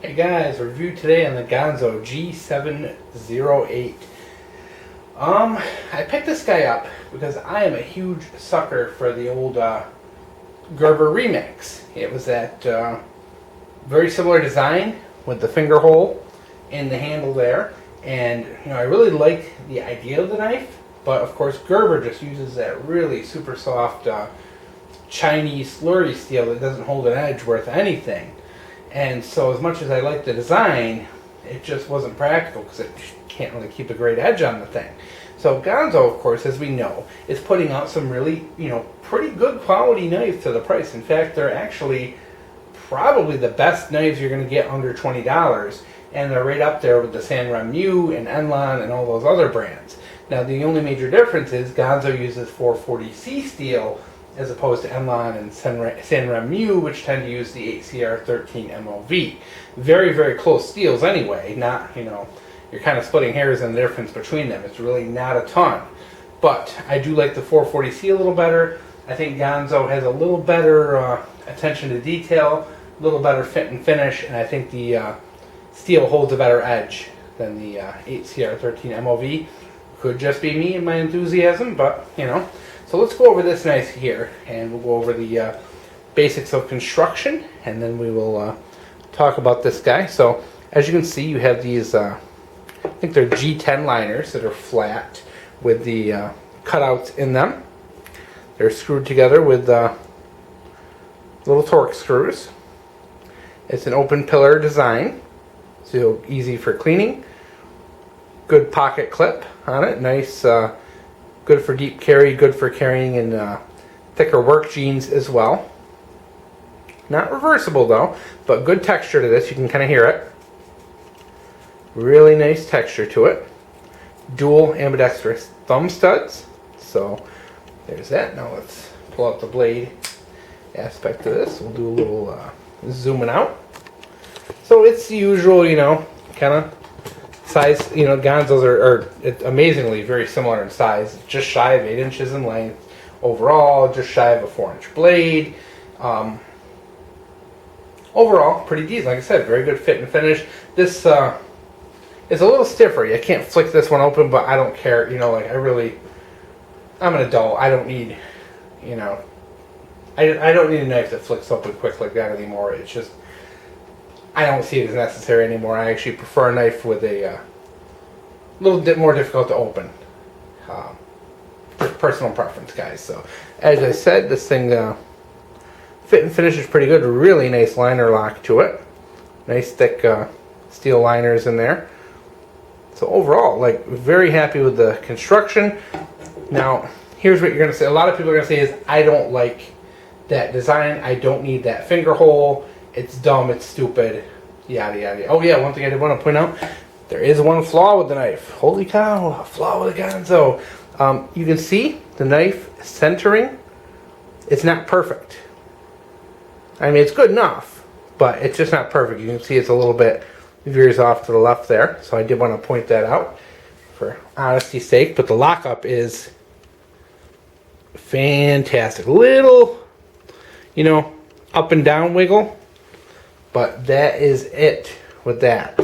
Hey guys, review today on the Ganzo G708. I picked this guy up because I am a huge sucker for the old Gerber remix. It was that very similar design with the finger hole in the handle there, and I really like the idea of the knife, but of course Gerber just uses that really super soft Chinese slurry steel that doesn't hold an edge worth anything. And so as much as I like the design, it just wasn't practical because it can't really keep a great edge on the thing. So Ganzo, of course, as we know, is putting out some really, pretty good quality knives to the price. In fact, they're actually probably the best knives you're going to get under $20. And they're right up there with the San Remu and Enlon and all those other brands. Now, the only major difference is Ganzo uses 440C steel as opposed to Enlon and San Remu, which tend to use the 8CR13 MOV. Very, very close steels anyway. Not, you're kind of splitting hairs in the difference between them. It's really not a ton. But I do like the 440C a little better. I think Ganzo has a little better attention to detail, a little better fit and finish, and I think the steel holds a better edge than the 8CR13 MOV. Could just be me and my enthusiasm, but, So let's go over this knife here, and we'll go over the basics of construction, and then we will talk about this guy. So, as you can see, you have these, I think they're G10 liners that are flat with the cutouts in them. They're screwed together with little torque screws. It's an open pillar design, so easy for cleaning. Good pocket clip on it, nice. Good for deep carry, good for carrying in thicker work jeans as well. Not reversible though, but good texture to this. You can kind of hear it. Really nice texture to it. Dual ambidextrous thumb studs. So there's that. Now let's pull out the blade aspect of this. We'll do a little zooming out. So it's the usual, kind of size, Ganzos are amazingly very similar in size, just shy of 8 inches in length. Overall, just shy of a 4-inch blade. Overall, pretty decent. Like I said, very good fit and finish. This is a little stiffer. I can't flick this one open, but I don't care. I'm an adult. I don't need, I don't need a knife that flicks open quick like that anymore. It's just, I don't see it as necessary anymore. I actually prefer a knife with a little bit more difficult to open. Personal preference, guys. So, as I said, this thing fit and finish is pretty good. Really nice liner lock to it. Nice thick steel liners in there. So overall, very happy with the construction. Now, here's what you're going to say. A lot of people are going to say is, I don't like that design. I don't need that finger hole. It's dumb, it's stupid, yada yada. Oh yeah, one thing I did want to point out, there is one flaw with the knife. Holy cow, a flaw with the Ganzo. You can see the knife centering. It's not perfect. I mean, it's good enough, but it's just not perfect. You can see it's a little bit veers off to the left there. So I did want to point that out for honesty's sake. But the lockup is fantastic. Little, up and down wiggle. But that is it with that.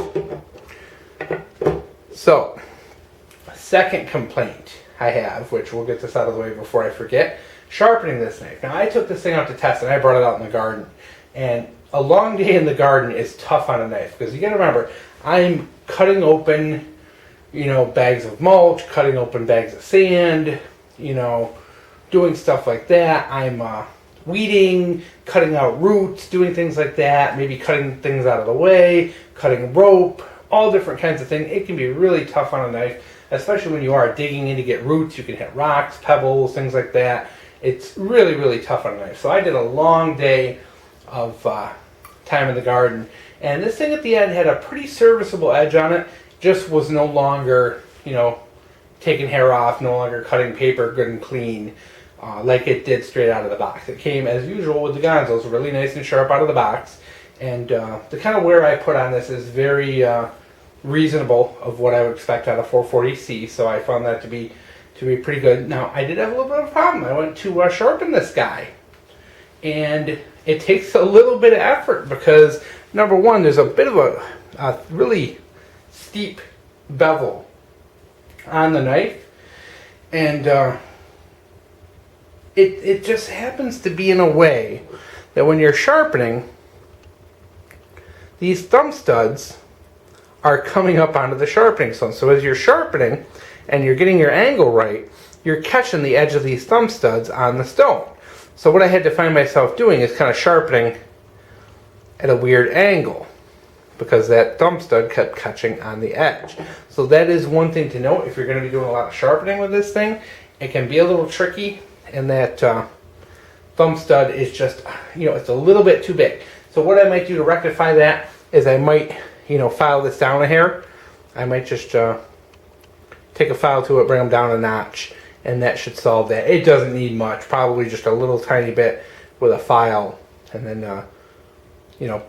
So, second complaint I have, which we'll get this out of the way before I forget, sharpening this knife. Now, I took this thing out to test and I brought it out in the garden. And a long day in the garden is tough on a knife because you got to remember, I'm cutting open, bags of mulch, cutting open bags of sand, doing stuff like that. I'm weeding, cutting out roots, doing things like that, maybe cutting things out of the way, cutting rope, all different kinds of things. It can be really tough on a knife, especially when you are digging in to get roots. You can hit rocks, pebbles, things like that. It's really, really tough on a knife. So I did a long day of time in the garden, and this thing at the end had a pretty serviceable edge on it, just was no longer, taking hair off, no longer cutting paper good and clean. Like it did straight out of the box. It came, as usual with the Ganzos, really nice and sharp out of the box. And the kind of wear I put on this is very reasonable of what I would expect out of 440C, so I found that to be pretty good. Now, I did have a little bit of a problem. I went to sharpen this guy, and it takes a little bit of effort because number one, there's a bit of a really steep bevel on the knife, and it just happens to be in a way that when you're sharpening, these thumb studs are coming up onto the sharpening stone. So as you're sharpening and you're getting your angle right, you're catching the edge of these thumb studs on the stone. So what I had to find myself doing is kind of sharpening at a weird angle, because that thumb stud kept catching on the edge. So that is one thing to note if you're going to be doing a lot of sharpening with this thing. It can be a little tricky, and that thumb stud is just, it's a little bit too big. So what I might do to rectify that is I might, file this down a hair. I might just take a file to it, bring them down a notch, and that should solve that. It doesn't need much, probably just a little tiny bit with a file, and then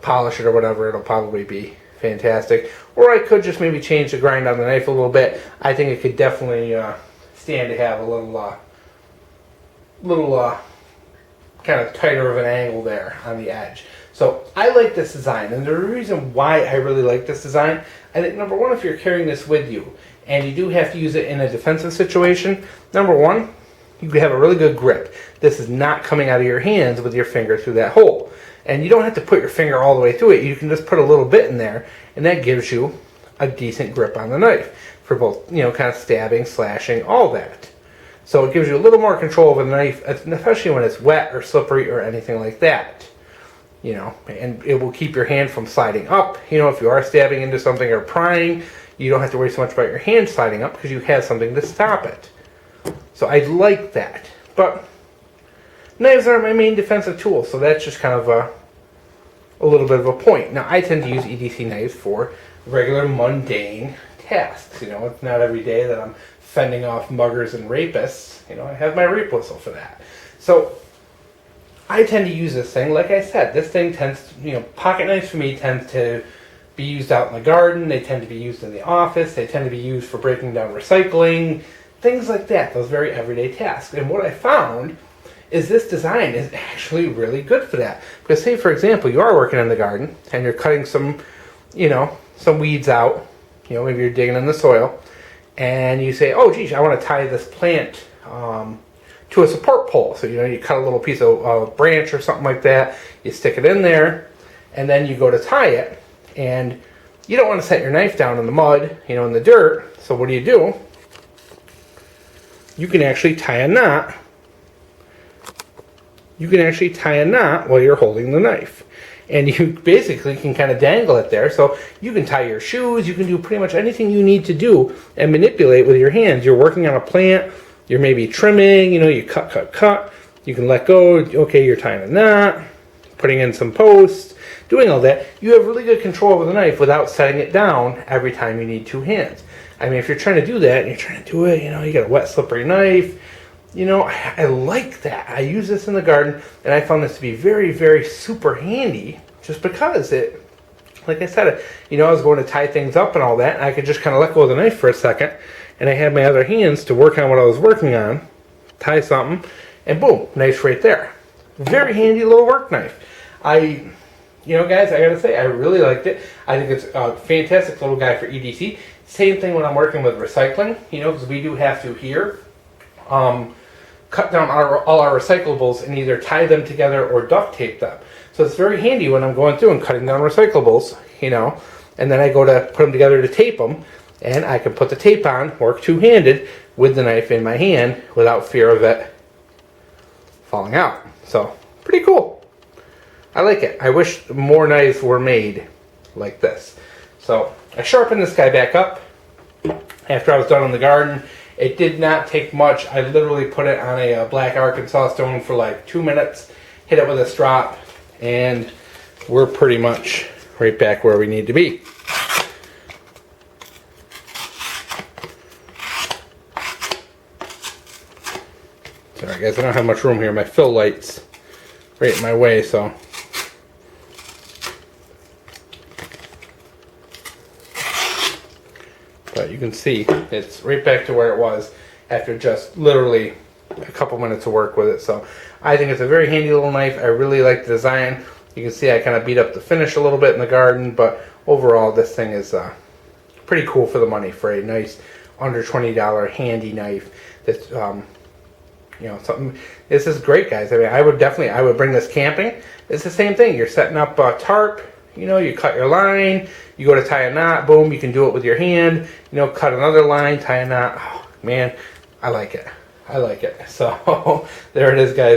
polish it or whatever. It'll probably be fantastic. Or I could just maybe change the grind on the knife a little bit. I think it could definitely stand to have a little kind of tighter of an angle there on the edge. So I like this design, and the reason why I really like this design, I think number one, if you're carrying this with you and you do have to use it in a defensive situation, number one, you have a really good grip. This is not coming out of your hands with your finger through that hole. And you don't have to put your finger all the way through it. You can just put a little bit in there, and that gives you a decent grip on the knife for both, kind of stabbing, slashing, all that. So it gives you a little more control over the knife, especially when it's wet or slippery or anything like that. And it will keep your hand from sliding up. If you are stabbing into something or prying, you don't have to worry so much about your hand sliding up because you have something to stop it. So I like that. But knives aren't my main defensive tool, so that's just kind of a little bit of a point. Now, I tend to use EDC knives for regular mundane tasks. It's not every day that I'm fending off muggers and rapists. I have my rape whistle for that. So I tend to use this thing. Like I said, this thing tends to, pocket knives for me tend to be used out in the garden. They tend to be used in the office. They tend to be used for breaking down recycling, things like that, those very everyday tasks. And what I found is this design is actually really good for that. Because say, for example, you are working in the garden and you're cutting some, some weeds out, maybe you're digging in the soil, and you say, oh, geez, I want to tie this plant to a support pole. So, you cut a little piece of branch or something like that, you stick it in there, and then you go to tie it, and you don't want to set your knife down in the mud, in the dirt. So what do? You can actually tie a knot. You can actually tie a knot while you're holding the knife. And you basically can kind of dangle it there. So you can tie your shoes, you can do pretty much anything you need to do and manipulate with your hands. You're working on a plant, you're maybe trimming, you cut. You can let go, okay, you're tying a knot, putting in some posts, doing all that. You have really good control over the knife without setting it down every time you need two hands. I mean, if you're trying to do that and you're trying to do it, you got a wet, slippery knife, I like that. I use this in the garden, and I found this to be very, very super handy just because it, like I said, I was going to tie things up and all that, and I could just kind of let go of the knife for a second, and I had my other hands to work on what I was working on, tie something, and boom, knife right there. Very handy little work knife. Guys, I gotta say, I really liked it. I think it's a fantastic little guy for EDC. Same thing when I'm working with recycling, because we do have to here cut down all our recyclables and either tie them together or duct tape them. So it's very handy when I'm going through and cutting down recyclables, and then I go to put them together to tape them, and I can put the tape on, work two-handed with the knife in my hand without fear of it falling out. So, pretty cool. I like it. I wish more knives were made like this. So, I sharpened this guy back up after I was done in the garden. It did not take much. I literally put it on a black Arkansas stone for like 2 minutes, hit it with a strop, and we're pretty much right back where we need to be. Sorry guys, I don't have much room here. My fill light's right in my way, so. But you can see it's right back to where it was after just literally a couple minutes of work with it. So I think it's a very handy little knife. I really like the design. You can see I kind of beat up the finish a little bit in the garden, but overall this thing is pretty cool for the money for a nice under $20 handy knife. That's something. This is great, guys. I mean, I would bring this camping. It's the same thing. You're setting up a tarp. You cut your line. You go to tie a knot. Boom, you can do it with your hand. Cut another line, tie a knot. Oh, man, I like it. So there it is, guys.